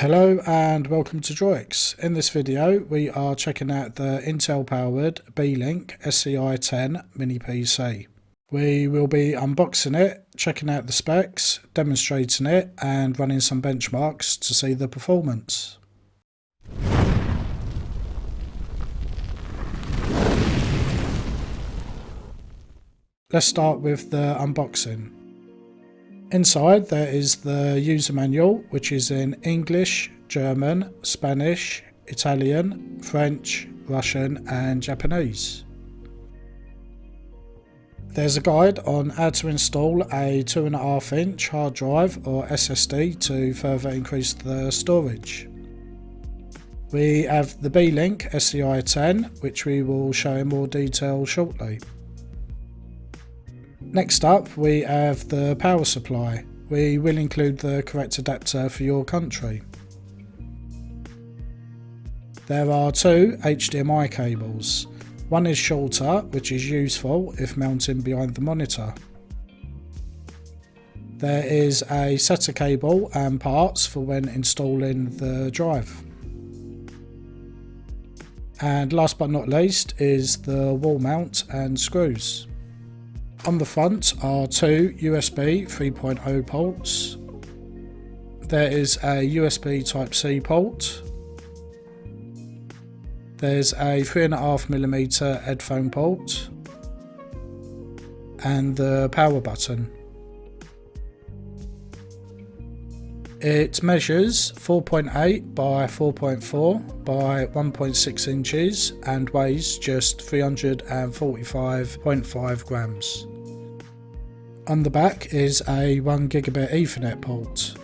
Hello and welcome to DROIX. In this video we are checking out the Intel powered Beelink SEi 10 mini PC. We will be unboxing it, checking out the specs, demonstrating it and running some benchmarks to see the performance. Let's start with the unboxing. Inside there is the user manual, which is in English, German, Spanish, Italian, French, Russian and Japanese. There's a guide on how to install a 2.5-inch hard drive or SSD to further increase the storage. We have the Beelink SEi 10, which we will show in more detail shortly. Next up we have the power supply. We will include the correct adapter for your country. There are two HDMI cables. One is shorter, which is useful if mounting behind the monitor. There is a SATA cable and parts for when installing the drive. And last but not least is the wall mount and screws. On the front are two USB 3.0 ports. There is a USB Type-C port. There's a 3.5mm headphone port. And the power button. It measures 4.8 by 4.4 by 1.6 inches and weighs just 345.5 grams. On the back is a 1GB Ethernet port.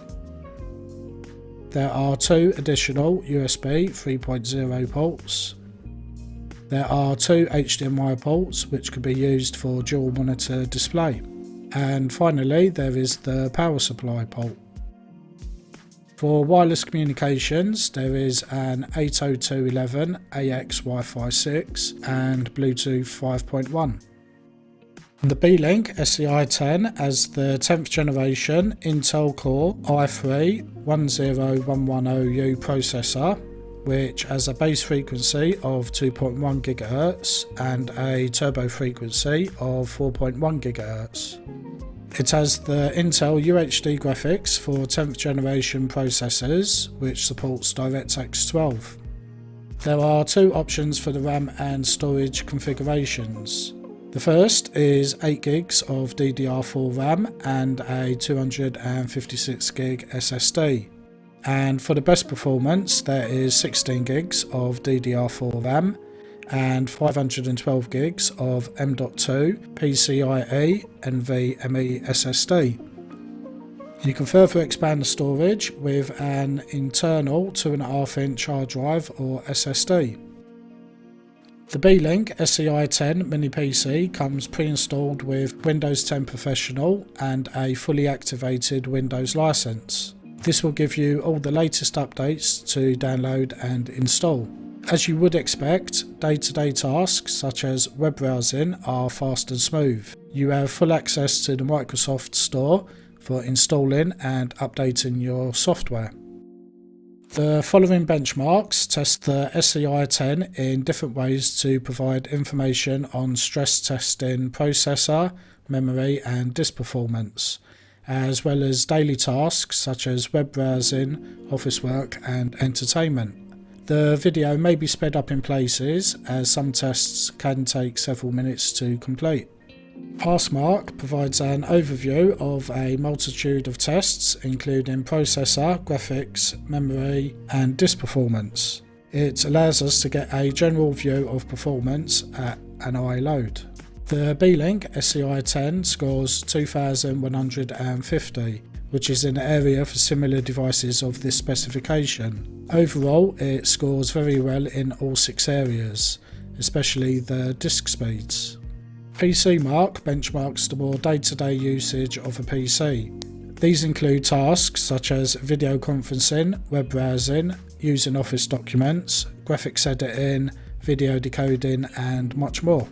There are two additional USB 3.0 ports. There are two HDMI ports which could be used for dual monitor display. And finally there is the power supply port. For wireless communications there is an 802.11ax Wi-Fi 6 and Bluetooth 5.1. The Beelink SEi 10 has the 10th generation Intel Core i3-10110U processor, which has a base frequency of 2.1 GHz and a turbo frequency of 4.1 GHz. It has the Intel UHD graphics for 10th generation processors, which supports DirectX 12. There are two options for the RAM and storage configurations. The first is 8 gigs of DDR4 RAM and a 256 gig SSD. And for the best performance there is 16 gigs of DDR4 RAM and 512 gigs of M.2 PCI-e NVMe SSD. You can further expand the storage with an internal 2.5-inch hard drive or SSD. The Beelink SEi 10 mini PC comes pre-installed with Windows 10 Professional and a fully activated Windows license. This will give you all the latest updates to download and install. As you would expect, day-to-day tasks such as web browsing are fast and smooth. You have full access to the Microsoft Store for installing and updating your software. The following benchmarks test the SEi 10 in different ways to provide information on stress testing processor, memory and disk performance, as well as daily tasks such as web browsing, office work and entertainment. The video may be sped up in places as some tests can take several minutes to complete. PassMark provides an overview of a multitude of tests including processor, graphics, memory and disk performance. It allows us to get a general view of performance at an eye load. The Beelink SEi 10 scores 2150, which is in the area for similar devices of this specification. Overall it scores very well in all 6 areas, especially the disk speeds. PCMark benchmarks the more day-to-day usage of a PC. These include tasks such as video conferencing, web browsing, using Office documents, graphics editing, video decoding and much more.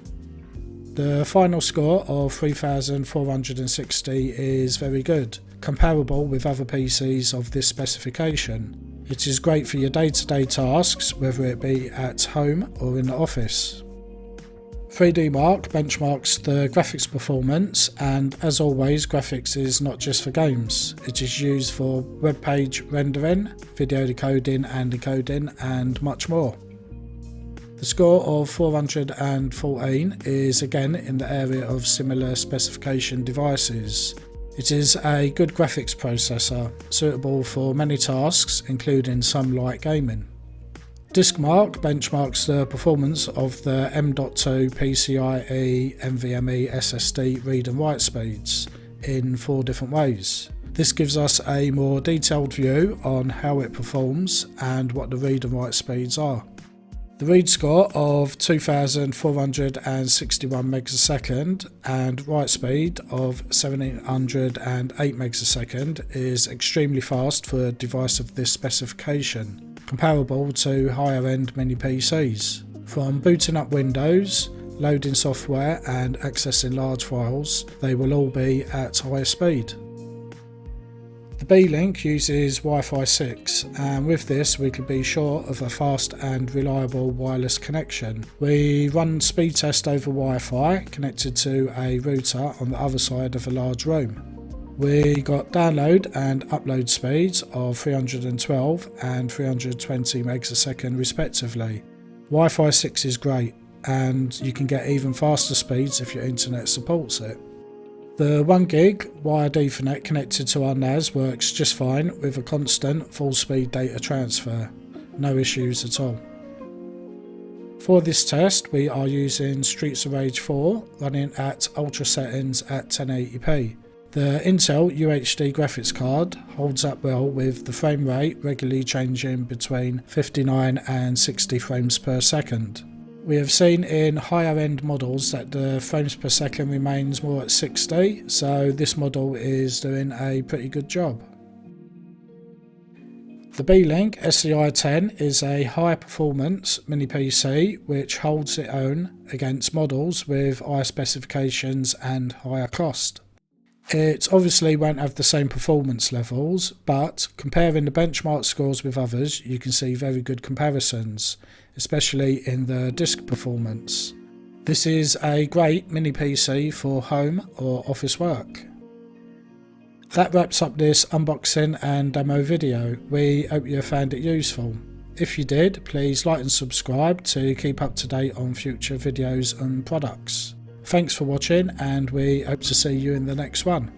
The final score of 3460 is very good, comparable with other PCs of this specification. It is great for your day-to-day tasks, whether it be at home or in the office. DiskMark benchmarks the graphics performance, and as always, graphics is not just for games. It is used for web page rendering, video decoding and encoding, and much more. The score of 414 is again in the area of similar specification devices. It is a good graphics processor, suitable for many tasks, including some light gaming. DiskMark benchmarks the performance of the M.2 PCI-e NVMe SSD read and write speeds in 4 different ways. This gives us a more detailed view on how it performs and what the read and write speeds are. The read score of 2461 megs a second and write speed of 1708 megs a second is extremely fast for a device of this specification, comparable to higher end mini PCs. From booting up Windows, loading software and accessing large files, they will all be at higher speed. The Beelink uses Wi-Fi 6, and with this we can be sure of a fast and reliable wireless connection. We run speed test over Wi-Fi connected to a router on the other side of a large room. We got download and upload speeds of 312 and 320 megs a second respectively. Wi-Fi 6 is great, and you can get even faster speeds if your internet supports it. The 1 gig wired Ethernet connected to our NAS works just fine with a constant full speed data transfer. No issues at all. For this test we are using Streets of Rage 4 running at ultra settings at 1080p. The Intel UHD graphics card holds up well with the frame rate regularly changing between 59 and 60 frames per second. We have seen in higher end models that the frames per second remains more at 60, so this model is doing a pretty good job. The Beelink SEi 10 is a high performance mini PC which holds its own against models with higher specifications and higher cost. It obviously won't have the same performance levels, but comparing the benchmark scores with others you can see very good comparisons, especially in the disk performance. This is a great mini PC for home or office work. That wraps up this unboxing and demo video. We hope you found it useful. If you did, please like and subscribe to keep up to date on future videos and products. Thanks for watching, and we hope to see you in the next one.